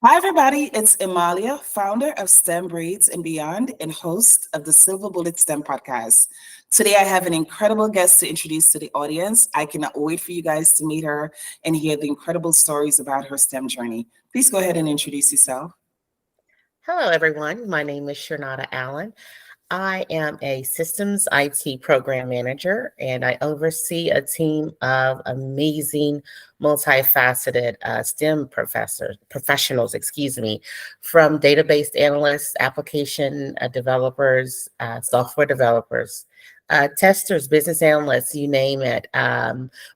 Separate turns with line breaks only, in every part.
Hi, everybody. It's Amalia, founder of S.T.E.M Braids and Beyond and host of the Silver Bullet STEM podcast. Today, I have an incredible guest to introduce to the audience. I cannot wait for you guys to meet her and hear the incredible stories about her STEM journey. Please go ahead and introduce yourself.
Hello, everyone. My name is Shernada Allen. I am a systems IT program manager, and I oversee a team of amazing, multifaceted STEM professionals, from database analysts, application developers, software developers, testers, business analysts, you name it.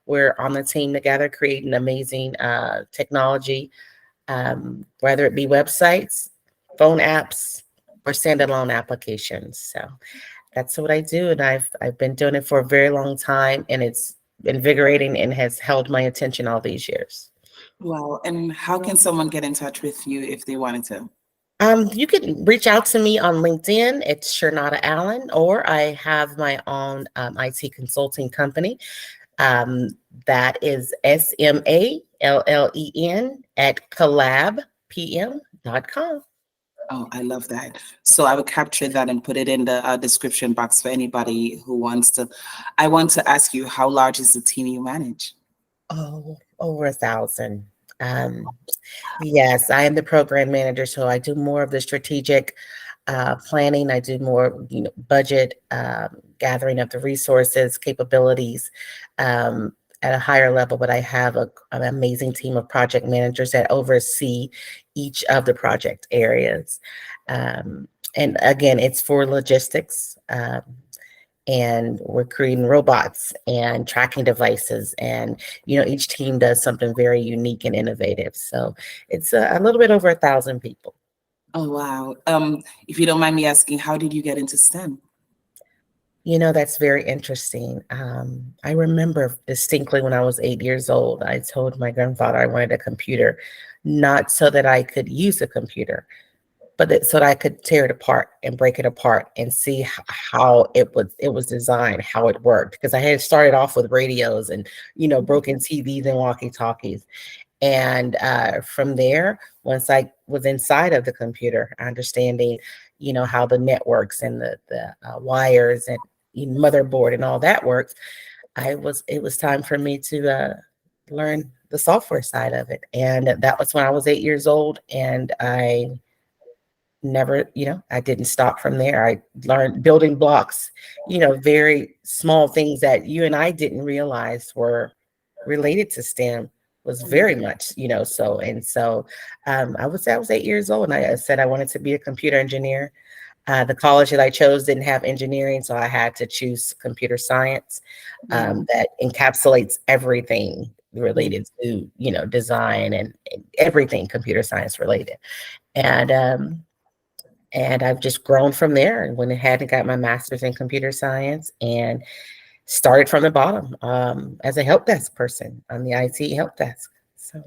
We're on the team together creating amazing technology, whether it be websites, phone apps, or standalone applications. So that's what I do, and I've been doing it for a very long time, and it's invigorating and has held my attention all these years.
Well, and how can someone get in touch with you if they wanted to?
You can reach out to me on LinkedIn. It's Shernada Allen, or I have my own IT consulting company. Um, that is SMALLEN at collabpm.com.
Oh, I love that. So I will capture that and put it in the description box for anybody who wants to. I want to ask you, how large is the team you manage?
Oh, over 1,000. Um, yes, I am the program manager, so I do more of the strategic planning. I do more, budget gathering of the resources, capabilities at a higher level. But I have an amazing team of project managers that oversee each of the project areas. And again, it's for logistics. And we're creating robots and tracking devices, and each team does something very unique and innovative. So it's a little bit over 1,000 people.
Oh, wow. If you don't mind me asking, how did you get into STEM?
That's very interesting. I remember distinctly when I was 8 years old, I told my grandfather I wanted a computer, not so that I could use a computer, but so that I could tear it apart and break it apart and see how it was designed, how it worked. Because I had started off with radios and broken TVs and walkie-talkies, and from there, once I was inside of the computer, understanding how the networks and the wires and motherboard and all that works, it was time for me to learn the software side of it, and that was when I was 8 years old, and I never, I didn't stop from there. I learned building blocks, very small things that you and I didn't realize were related to STEM was very much, I would say I was 8 years old, and I said I wanted to be a computer engineer. The college that I chose didn't have engineering, so I had to choose computer science that encapsulates everything related to, design and everything computer science related. And and I've just grown from there and went ahead and got my master's in computer science and started from the bottom as a help desk person on the IT help desk. So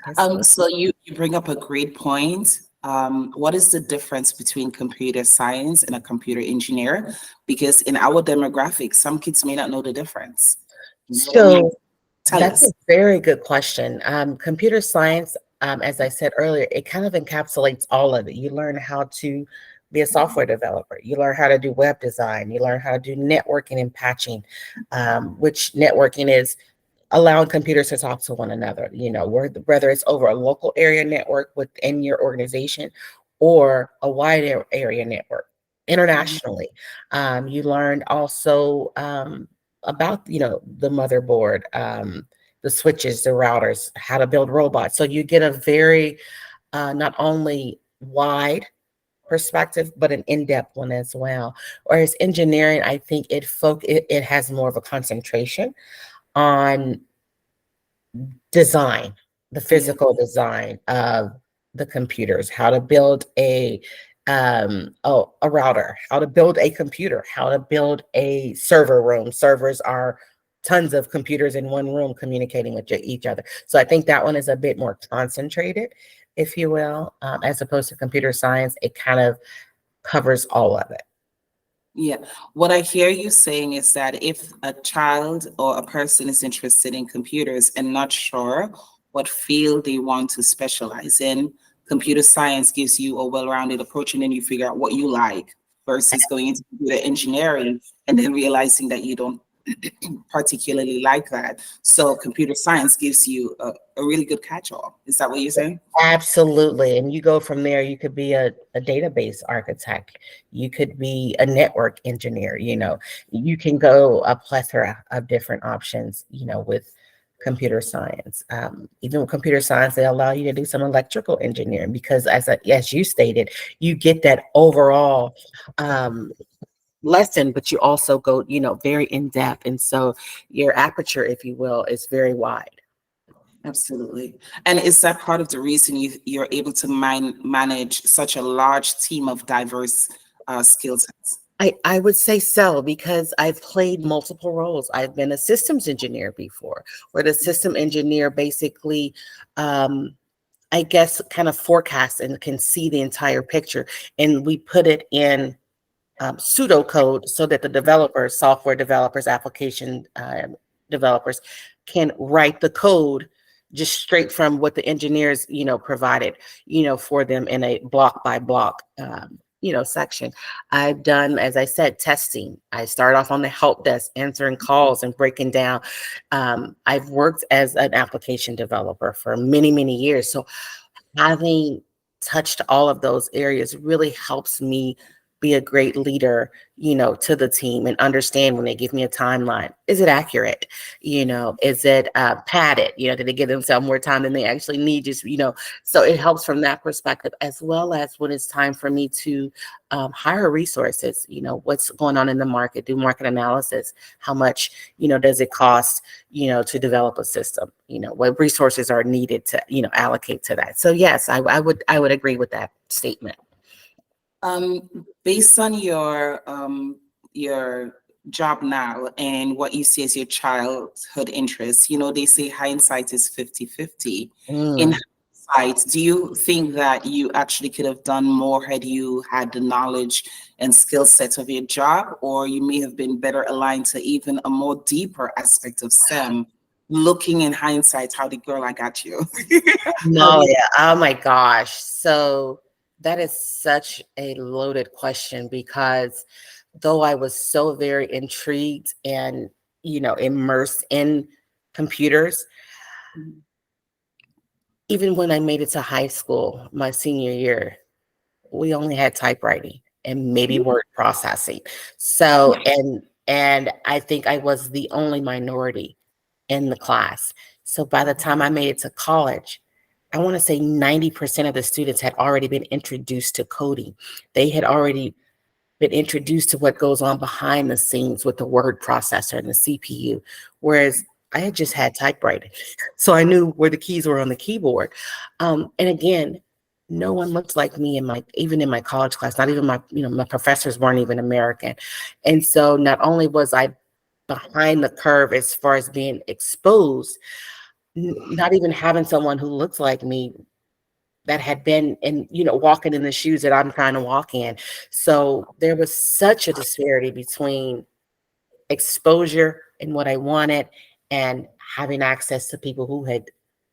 that's what.
So you bring up a great point. What is the difference between computer science and a computer engineer? Because in our demographic, some kids may not know the difference. You know what I mean?
So
Tell
that's a
us.
very good question. Computer science, as I said earlier, it kind of encapsulates all of it. You learn how to be a software developer. You learn how to do web design. You learn how to do networking and patching, which networking is allowing computers to talk to one another, whether it's over a local area network within your organization or a wide area network
Mhm.
internationally. You learn also about, the motherboard, the switches, the routers, how to build robots. So you get a very not only wide perspective, but an in-depth one as well. Whereas engineering, I think it has more of a concentration on design, the
Yeah.
physical design of the computers, how to build a router, how to build a computer, how to build a server room. Servers are tons of computers in one room communicating with each other. So I think that one is a bit more concentrated, if you will, as opposed to computer science. It kind of covers all of it.
Yeah. What I hear you saying is that if a child or a person is interested in computers and not sure what field they want to specialize in, Computer science gives you a well-rounded approach, and then you figure out what you like versus going into computer engineering and then realizing that you don't particularly like that. So computer science gives you a really good catch-all. Is that what you're saying?
Absolutely. And you go from there, you could be a database architect, you could be a network engineer, you can go a plethora of different options, with computer science. Even with computer science, they allow you to do some electrical engineering because as you stated, you get that overall lesson, but you also go, very in depth. And so your aperture, if you will, is very wide.
Absolutely. And is that part of the reason you're able to manage such a large team of diverse skill sets?
I would say so because I've played multiple roles. I've been a systems engineer before, where the system engineer basically, I guess, kind of forecasts and can see the entire picture. And we put it in pseudocode so that the developers, software developers, application developers can write the code just straight from what the engineers, provided, for them in a block by block, section. I've done, as I said, testing. I started off on the help desk, answering calls and breaking down. I've worked as an application developer for many, many years. So having touched all of those areas really helps me be a great leader, to the team and understand when they give me a timeline. Is it accurate? Is it padded? Did they give themselves more time than they actually need? So it helps from that perspective, as well as when it's time for me to hire resources, what's going on in the market, do market analysis, how much, does it cost, to develop a system, what resources are needed to, allocate to that. So yes, I would agree with that statement.
Based on your job now and what you see as your childhood interests, they say hindsight is 50-50. In
Mm.
hindsight, do you think that you actually could have done more had you had the knowledge and skill set of your job, or you may have been better aligned to even a more deeper aspect of STEM? Looking in hindsight, how the girl I got you. How do
No,
you?
yeah. Oh my gosh. So that is such a loaded question because though I was so very intrigued and, immersed in computers, even when I made it to high school, my senior year, we only had typewriting and maybe word processing. So, and I think I was the only minority in the class. So by the time I made it to college, I want to say 90% of the students had already been introduced to coding. They had already been introduced to what goes on behind the scenes with the word processor and the CPU, whereas I had just had typewriting. So I knew where the keys were on the keyboard. And again, no one looked like me even in my college class, not even my professors weren't even American. And so not only was I behind the curve as far as being exposed, not even having someone who looks like me that had been in, walking in the shoes that I'm trying to walk in. So there was such a disparity between exposure and what I wanted and having access to people who had,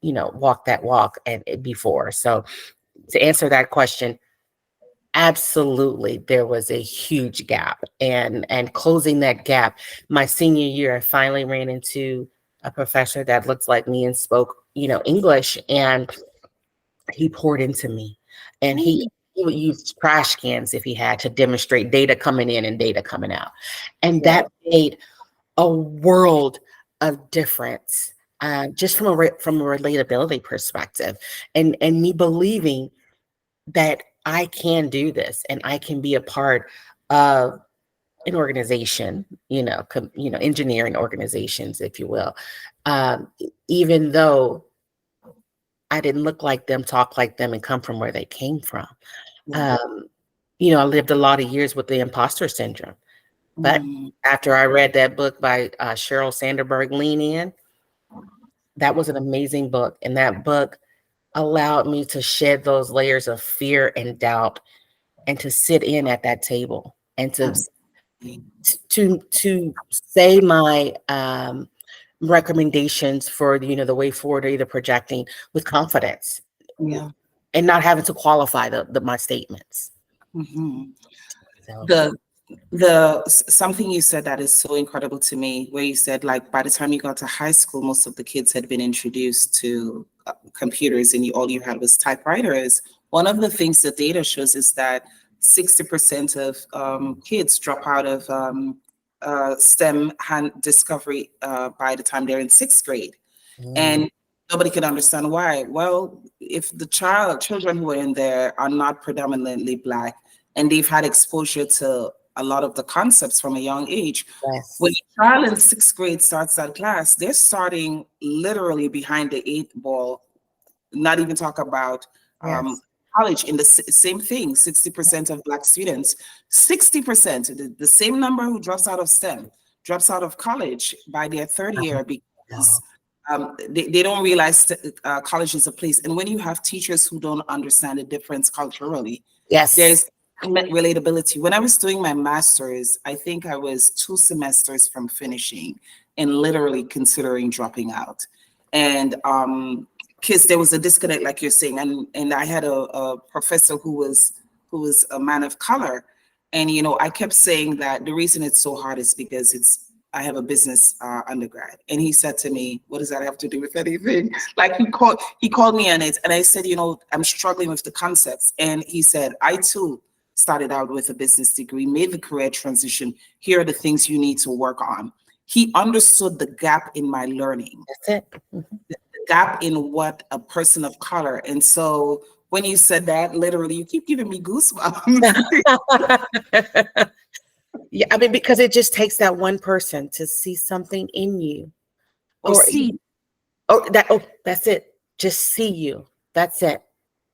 walked that walk and before. So to answer that question, absolutely, there was a huge gap, and closing that gap. My senior year, I finally ran into a professor that looked like me and spoke, English, and he poured into me, and he would use trash cans if he had to demonstrate data coming in and data coming out, and
Yeah.
that made a world of difference. Just from a relatability perspective, and me believing that I can do this and I can be a part of an organization, engineering organizations, if you will, even though I didn't look like them, talk like them, and come from where they came from.
Yeah.
Um, I lived a lot of years with the imposter syndrome. But
Mm,
after I read that book by Sheryl Sandberg, Lean In, that was an amazing book. And that book allowed me to shed those layers of fear and doubt and to sit in at that table and
absolutely.
to say my recommendations for the way forward or either projecting with confidence.
Yeah.
and not having to qualify my statements.
Mhm.
So,
The something you said that is so incredible to me, where you said like by the time you got to high school, most of the kids had been introduced to computers, and all you had was typewriters. One of the things the data shows is that 60% of kids drop out of STEM hand discovery by the time they're in sixth grade.
mm,
And nobody can understand why. Well, if the children who are in there are not predominantly Black, and they've had exposure to a lot of the concepts from a young age, when
yes,
a child in sixth grade starts that class, they're starting literally behind the eight ball, not even talk about
yes,
college. In the same thing, 60% of Black students, 60%, the same number who drops out of STEM, drops out of college by their third year, because
no,
they don't realize that, college is a place. And when you have teachers who don't understand the difference culturally,
yes,
there's relatability. When I was doing my master's, I think I was 2 semesters from finishing and literally considering dropping out. And because there was a disconnect, like you're saying, and I had a professor who was a man of color, and I kept saying that the reason it's so hard is because I have a business undergrad. And he said to me, "What does that have to do with anything?" Like he called me on it, and I said, "I'm struggling with the concepts." And he said, "I too started out with a business degree, made the career transition. Here are the things you need to work on." He understood the gap in my learning,
that's it.
the gap in what a person of color. And so when you said that, literally, you keep giving me goosebumps.
Yeah, I mean, because it just takes that one person to see something in you,
Or
or
see.
that's it. Just see you. That's it.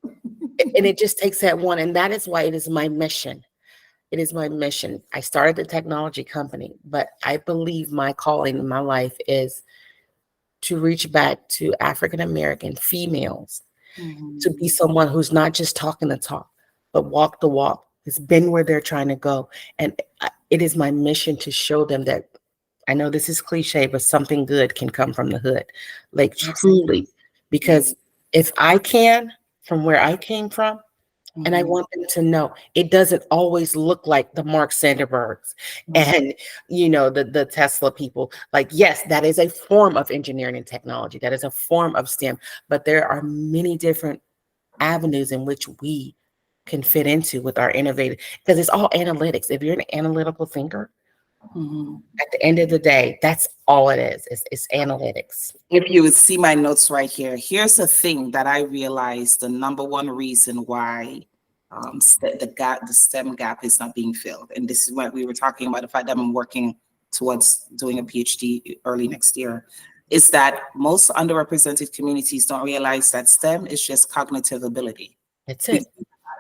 And it just takes that one, and that is why it is my mission. It is my mission. I started a technology company, but I believe my calling in my life is to reach back to African American females, to be
Mhm.
someone who's not just talking the talk, but walk the walk, has been where they're trying to go. And it is my mission to show them that, I know this is cliche, but something good can come from the hood. Like
Absolutely.
truly, because if I can, from where I came from, and I
Mhm.
want them to know it doesn't always look like the Mark Sanderbergs and the Tesla people. Like, yes, that is a form of engineering and technology. That is a form of STEM, but there are many different avenues in which we can fit into with our innovative, because it's all analytics. If you're an analytical thinker,
Mhm.
at the end of the day, that's all it is. It's analytics.
If you would see my notes right here, here's the thing that I realized: the number one reason why the STEM gap is not being filled. And this is what we were talking about, the fact that I'm working towards doing a PhD early next year, is that most underrepresented communities don't realize that STEM is just cognitive ability.
That's
We,
it.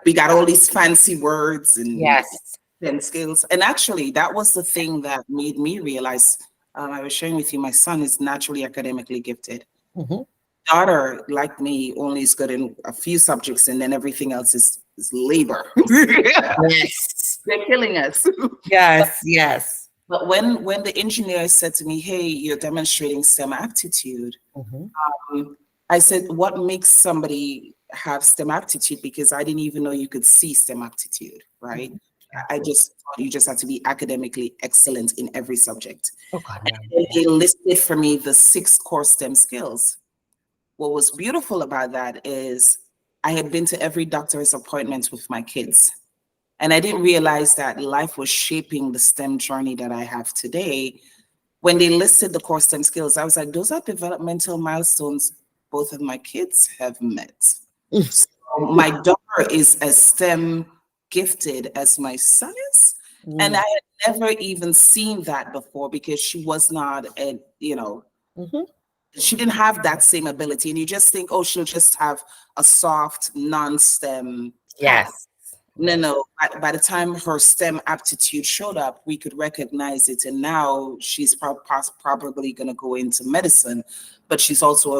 we got all these fancy words
Yes.
and skills. And actually, that was the thing that made me realize. I was sharing with you, my son is naturally academically gifted.
Hmm.
Daughter, like me, only is good in a few subjects, and then everything else is labor.
Yes.
They're killing us.
Yes. Yes.
But when the engineer said to me, "Hey, you're demonstrating STEM aptitude,"
Hmm.
I said, "What makes somebody have STEM aptitude?" Because I didn't even know you could see STEM aptitude, right? I just thought you just had to be academically excellent in every subject.
Oh God, no.
And they listed for me the 6 core STEM skills. What was beautiful about that is I had been to every doctor's appointment with my kids. And I didn't realize that life was shaping the STEM journey that I have today. When they listed the core STEM skills, I was like, those are developmental milestones both of my kids have met. So my daughter is as STEM gifted as my son is. And
Mm.
I had never even seen that before, because she was not
Hmm.
she didn't have that same ability. And you just think, oh, she'll just have a soft, non-STEM path.
Yes.
No,
Yes.
no. By the time her STEM aptitude showed up, we could recognize it. And now she's probably going to go into medicine, but she's also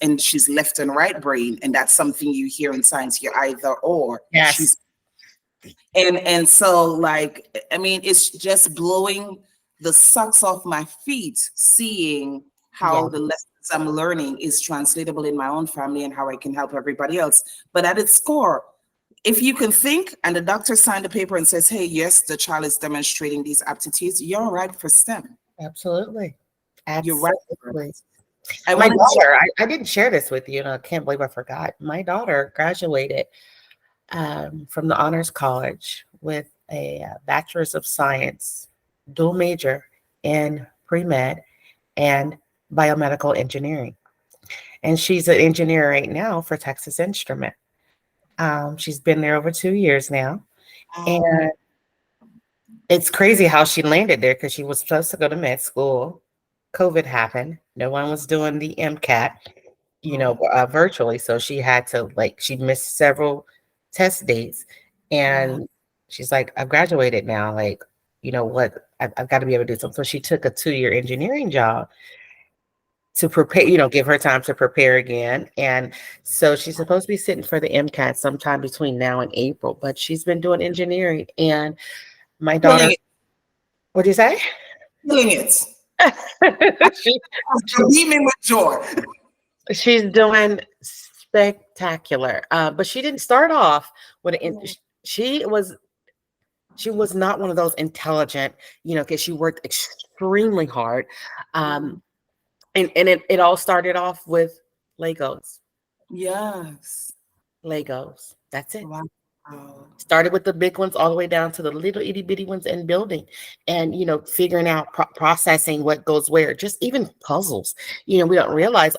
and she's left and right brain. And that's something you hear in science, you're either or.
Yes.
She's and so, like, I mean, it's just blowing the socks off my feet, seeing how
Yes.
the lessons I'm learning is translatable in my own family and how I can help everybody else. But at its core, if you can think and the doctor signed the paper and says, hey, yes, the child is demonstrating these aptitudes, you're right for STEM.
Absolutely.
You're right for
Absolutely.
it. I
My
want to
daughter, I didn't share this with you, and I can't believe I forgot. My daughter graduated from the Honors College with a Bachelor's of Science, dual major in pre-med and biomedical engineering. And she's an engineer right now for Texas Instrument. She's been there over 2 years now. And it's crazy how she landed there because she was supposed to go to med school. COVID happened. No one was doing the MCAT, virtually. So she had to, like, she missed several test dates. And she's like, I've graduated now. Like, you know what? I've got to be able to do something. So she took a 2-year engineering job to prepare, give her time to prepare again. And so she's supposed to be sitting for the MCAT sometime between now and April, but she's been doing engineering. And my daughter,
killing it,
what'd you say?
killing it.
she,
I'm beaming with joy.
she's doing spectacular. But she didn't start off with she was not one of those intelligent, because she worked extremely hard. And it all started off with Legos.
Yes.
Legos. That's it.
Wow.
Started with the big ones all the way down to the little itty bitty ones and building and, figuring out processing what goes where, just even puzzles. We don't realize